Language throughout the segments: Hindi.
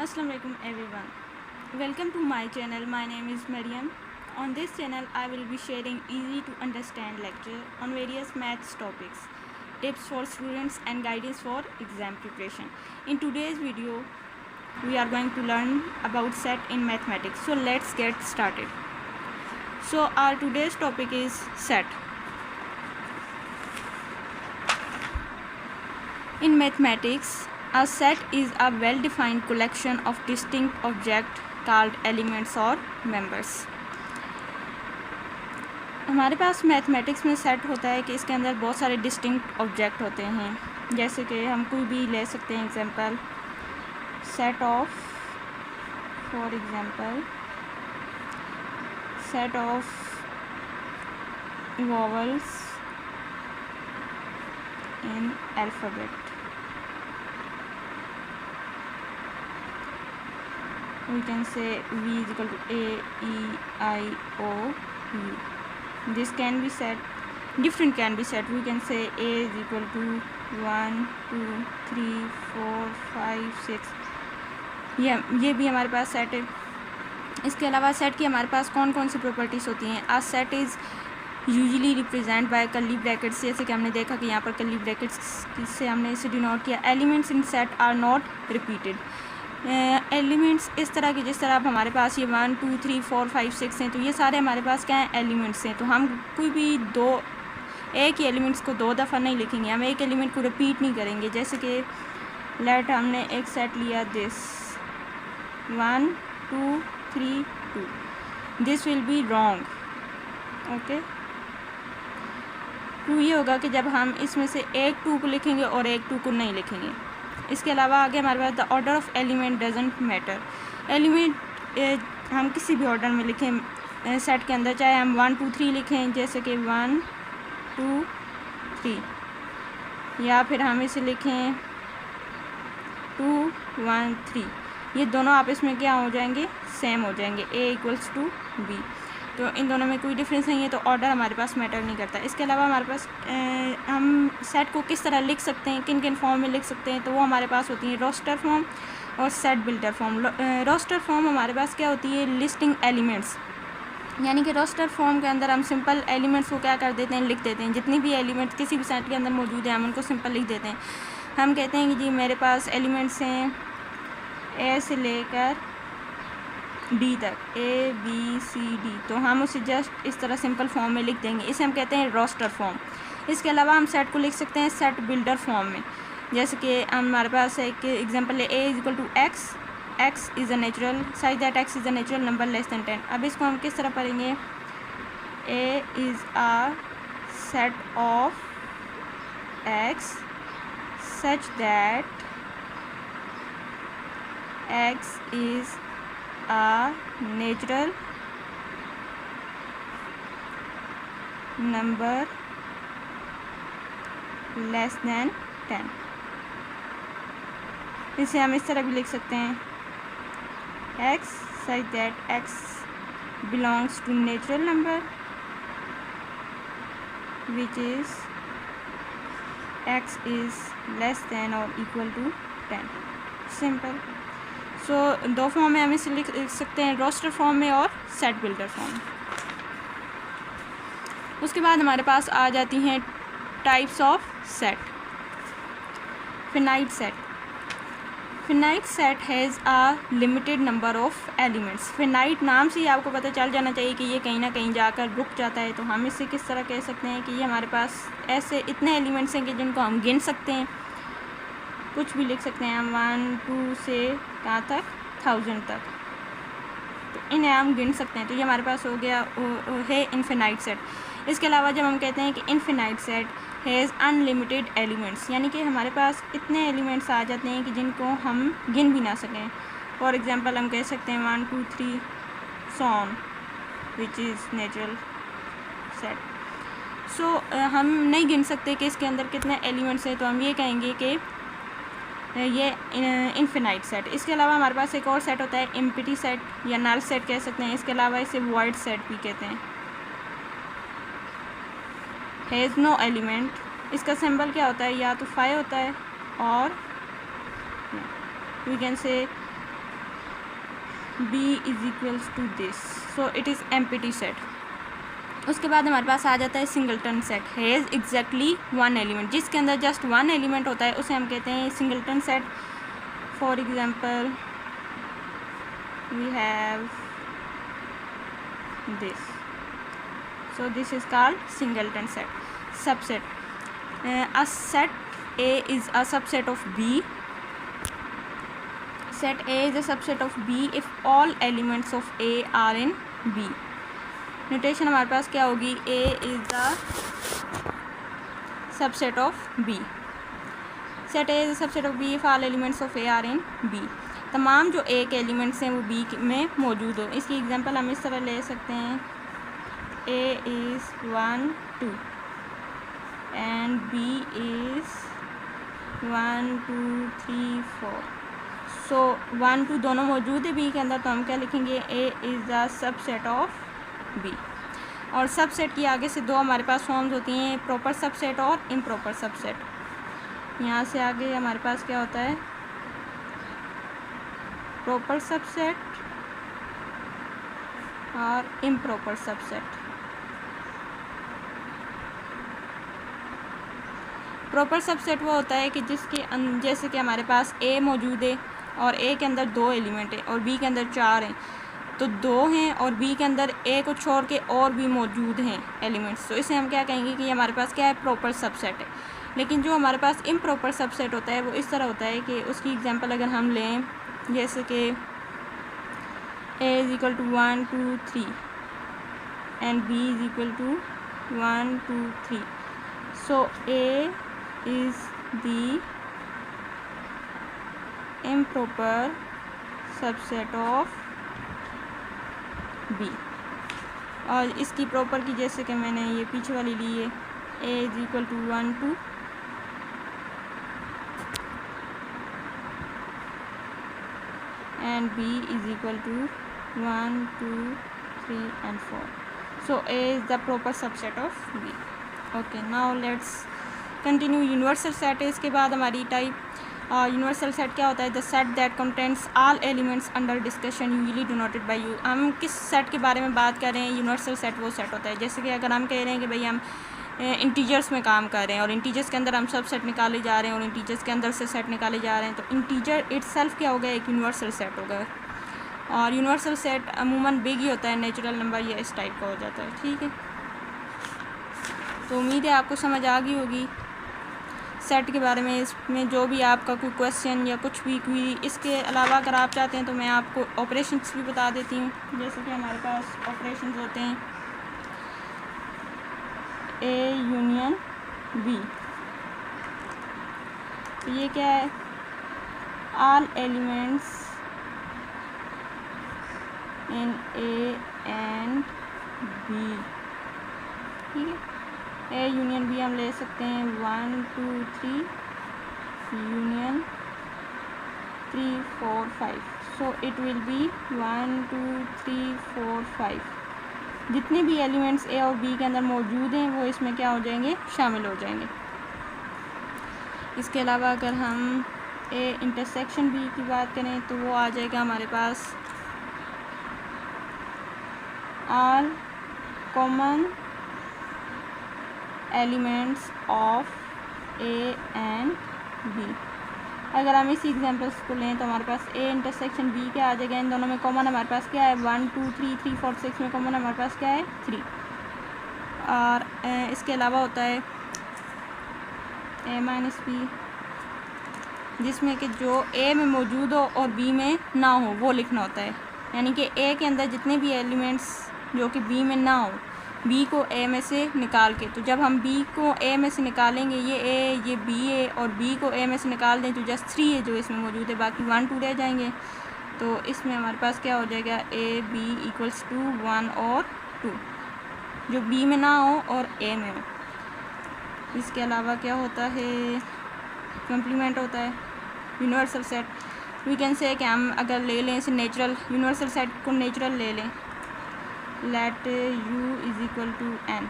Assalamualaikum everyone. Welcome to my channel. My name is Mariam. On this channel I will be sharing easy to understand lecture on various maths topics, tips for students and guidance for exam preparation. In today's video we are going to learn about set in mathematics. So let's get started. So our today's topic is set. In mathematics, a set is a well-defined collection of distinct objects called elements or members. हमारे पास मैथमेटिक्स में सेट होता है कि इसके अंदर बहुत सारे डिस्टिंक्ट ऑब्जेक्ट होते हैं, जैसे कि हम कोई भी ले सकते हैं example set of, for example set of vowels in alphabet. We can say V is equal to A, E, I, O, U. This can be set, different can be set. We can say A is equal to 1, 2, 3, 4, 5, 6. ये भी हमारे पास सेट है. इसके अलावा सेट की हमारे पास कौन कौन सी प्रॉपर्टीज़ होती हैं. A set is usually represent by curly brackets, जैसे कि हमने देखा कि यहाँ पर कर्ली ब्रैकेट्स से हमने इसे डिनोट किया. Elements in set are not repeated. Elements इस तरह के, जिस तरह अब हमारे पास ये 1, 2, 3, 4, 5, 6 हैं, तो ये सारे हमारे पास क्या हैं, एलिमेंट्स हैं. तो हम कोई भी एक ही एलिमेंट्स को 2 दफ़ा नहीं लिखेंगे, हम एक एलिमेंट को रिपीट नहीं करेंगे. जैसे कि लेट हमने एक सेट लिया this 1, 2, 3, 2, this will be wrong. Okay, तो ये होगा कि जब हम इसमें से एक 2 को लिखेंगे और एक 2 को नहीं लिखेंगे. इसके अलावा आगे हमारे पास the order of element doesn't matter. Element हम किसी भी ऑर्डर में लिखें सेट के अंदर, चाहे हम 1, 2, 3 लिखें, जैसे कि 1, 2, 3, या फिर हम इसे लिखें 2, 1, 3, ये दोनों आपस में क्या हो जाएंगे, सेम हो जाएंगे. A equals to B. तो इन दोनों में कोई डिफरेंस नहीं है, तो ऑर्डर हमारे पास मैटर नहीं करता. इसके अलावा हमारे पास हम सेट को किस तरह लिख सकते हैं, किन किन फॉर्म में लिख सकते हैं, तो वो हमारे पास होती है रोस्टर फॉर्म और set builder form. Roster form हमारे पास क्या होती है, लिस्टिंग एलिमेंट्स. यानी कि रोस्टर फॉर्म के अंदर हम सिंपल एलिमेंट्स को क्या कर देते हैं, लिख देते हैं. जितनी भी एलिमेंट्स किसी भी सेट के अंदर मौजूद हैं हम उनको सिंपल लिख देते हैं. हम कहते हैं कि जी मेरे पास एलिमेंट्स हैं ए से लेकर डी तक, A, B, C, D, तो हम उसे जस्ट इस तरह सिंपल फॉर्म में लिख देंगे. इसे हम कहते हैं रोस्टर फॉर्म. इसके अलावा हम सेट को लिख सकते हैं सेट बिल्डर फॉर्म में. जैसे कि हमारे पास एक एग्जांपल है A is equal to X, X is a natural size that X is a natural number less than 10. अब इसको हम किस तरह पढ़ेंगे, A is a set of X such that X is a natural number less than 10. इसे हम इस तरह भी लिख सकते हैं x such that x belongs to natural number which is x is less than or equal to 10. Simple. So 2 form में हम इसे लिख सकते हैं, रोस्टर फॉर्म में और सेट बिल्डर फॉर्म में. उसके बाद हमारे पास आ जाती हैं types of set. Finite set. Finite set has a limited number of elements. Finite नाम से ही आपको पता चल जाना चाहिए कि ये कहीं ना कहीं जाकर रुक जाता है. तो हम इसे किस तरह कह सकते हैं कि ये हमारे पास ऐसे इतने एलिमेंट्स हैं कि जिनको हम गिन सकते हैं. कुछ भी लिख सकते हैं हम 1, 2 से कहाँ तक, 1000 तक, तो इन्हें हम गिन सकते हैं. तो ये हमारे पास हो गया है इनफिनाइट सेट. इसके अलावा जब हम कहते हैं कि infinite set has unlimited elements, यानी कि हमारे पास इतने एलिमेंट्स आ जाते हैं कि जिनको हम गिन भी ना सकें. फॉर एग्जांपल हम कह सकते हैं 1, 2, 3 so on which is natural set. So हम नहीं गिन सकते कि इसके अंदर कितने एलिमेंट्स हैं, तो हम ये कहेंगे कि ये इनफिनाइट सेट. इसके अलावा हमारे पास एक और सेट होता है एम्प्टी सेट या नल सेट कह सकते हैं. इसके अलावा इसे वॉइड सेट भी कहते हैं. हैज़ नो एलिमेंट, इसका सिंबल क्या होता है, या तो 5 होता है और we can say B is equals to this, so it is empty set. उसके बाद हमारे पास आ जाता है singleton set, has exactly one element, जिसके अंदर जस्ट वन एलिमेंट होता है उसे हम कहते हैं singleton set. For example we have this, so this is called singleton set. Subset, a set A is a subset of B. Set A is a subset of B if all elements of A are in B. Notation हमारे पास क्या होगी, A is the subset of B. Set A is a subset of B if all elements of A are in B. तमाम जो A के एलिमेंट्स हैं वो B में मौजूद हो। इसकी एग्जांपल हम इस तरह ले सकते हैं, A is 1 2 and B is 1 2 3 4, so 1 2 दोनों मौजूद है B के अंदर, तो हम क्या लिखेंगे, A is the subset of B। और सबसेट की आगे से दो हमारे पास फॉर्म्स होती हैं, प्रॉपर सबसेट और इम्प्रॉपर सबसेट। यहाँ से आगे हमारे पास क्या होता है, प्रॉपर सबसेट और इम्प्रॉपर सबसेट। प्रॉपर सबसेट वो होता है कि जिसके जैसे कि हमारे पास A मौजूद है और A के अंदर 2 एलिमेंट है और B के अंदर 4 हैं, तो 2 हैं और B के अंदर A को छोड़ के और भी मौजूद हैं एलिमेंट्स, तो इसे हम क्या कहेंगे कि हमारे पास क्या है, प्रॉपर सबसेट है। लेकिन जो हमारे पास इम्प्रॉपर सबसेट होता है वो इस तरह होता है कि उसकी एग्जांपल अगर हम लें, जैसे कि A is equal to 1 2 3 and B is equal to 1 2 3, so A is the improper subset of B। और इसकी प्रॉपर की जैसे कि मैंने ये पीछे वाली ली है, A is equal to 1 2 and B is equal to 1 2 3 and 4, so A is the proper subset of B। okay, now let's continue. Universal set है इसके बाद हमारी टाइप। यूनिवर्सल सेट क्या होता है, the set that contents all elements under discussion usually denoted by you. हम किस सेट के बारे में बात कर रहे हैं, यूनिवर्सल सेट वो सेट होता है जैसे कि अगर हम कह रहे हैं कि भाई हम इंटीजर्स में काम कर रहे हैं और इंटीजर्स के अंदर हम सब सेट निकाले जा रहे हैं और इंटीजर्स के अंदर से सेट निकाले जा रहे हैं, तो इंटीजर इटसेल्फ क्या होगा, एक यूनिवर्सल सेट होगा। और यूनिवर्सल सेट अमूमन बिग ही होता है, नेचुरल नंबर या इस टाइप का हो जाता है। ठीक है, तो उम्मीद है आपको समझ आ गई होगी सेट के बारे में। इसमें जो भी आपका कोई क्वेश्चन या कुछ भी क्वेरी, इसके अलावा अगर आप चाहते हैं तो मैं आपको ऑपरेशंस भी बता देती हूँ। जैसे कि हमारे पास ऑपरेशंस होते हैं A यूनियन B, तो ये क्या है, all elements in A and B। ठीक है, A यूनियन B हम ले सकते हैं 1 2 3 union 3 4 5, so it will be 1 2 3 4 5। जितने भी एलिमेंट्स A और B के अंदर मौजूद हैं वो इसमें क्या हो जाएंगे, शामिल हो जाएंगे। इसके अलावा अगर हम A इंटरसेक्शन B की बात करें तो वो आ जाएगा हमारे पास all common elements of A and B। अगर हम इस एग्जांपल्स को लें तो हमारे पास A इंटरसेक्शन B क्या आ जाएगा, इन दोनों में कॉमन हमारे पास क्या है, 1 2 3 3 4 6 में कॉमन हमारे पास क्या है, 3। और इसके अलावा होता है A माइनस B, जिसमें कि जो A में मौजूद हो और B में ना हो वो लिखना होता है। यानी कि A के अंदर जितने भी एलिमेंट्स जो कि B में ना हो, B को A में से निकाल के, तो जब हम B को A में से निकालेंगे, ये A ये B है और B को A में से निकाल दें तो जस्ट 3 है जो इसमें मौजूद है, बाकी 1 2 रह जाएंगे। तो इसमें हमारे पास क्या हो जाएगा, A B इक्वल्स टू 1 और 2, जो B में ना हो और A में हो। इसके अलावा क्या होता है, कॉम्प्लीमेंट होता है। यूनिवर्सल सेट वी कैन से कि हम अगर ले लें इसे नेचुरल, यूनिवर्सल सेट को नेचुरल ले लें, let U is equal to n,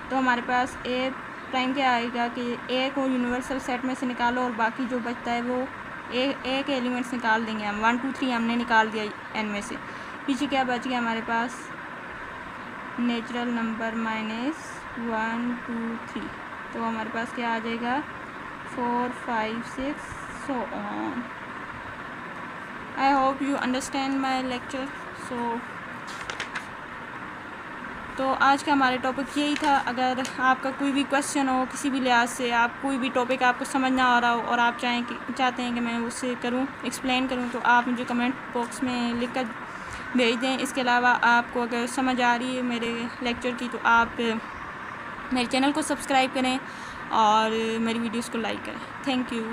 तो हमारे पास A प्राइम क्या आएगा कि A को यूनिवर्सल सेट में से निकालो और बाकी जो बचता है वो एक एलिमेंट्स निकाल देंगे हम। 1 2 3 हमने निकाल दिया n में से। पीछे क्या बच गया हमारे पास? Natural number minus 1 2 3। तो हमारे पास क्या आ जाएगा? 4 5 6 so on. I hope you understand my lecture. तो आज का हमारे टॉपिक यही था। अगर आपका कोई भी क्वेश्चन हो किसी भी लिहाज से, आप कोई भी टॉपिक आपको समझ ना आ रहा हो और आप चाहते हैं कि मैं उससे एक्सप्लेन करूं, तो आप मुझे कमेंट बॉक्स में लिख कर भेज दें। इसके अलावा आपको अगर समझ आ रही है मेरे लेक्चर की, तो आप मेरे चैनल को सब्सक्राइब करें और मेरी वीडियोस को लाइक करें। Thank you.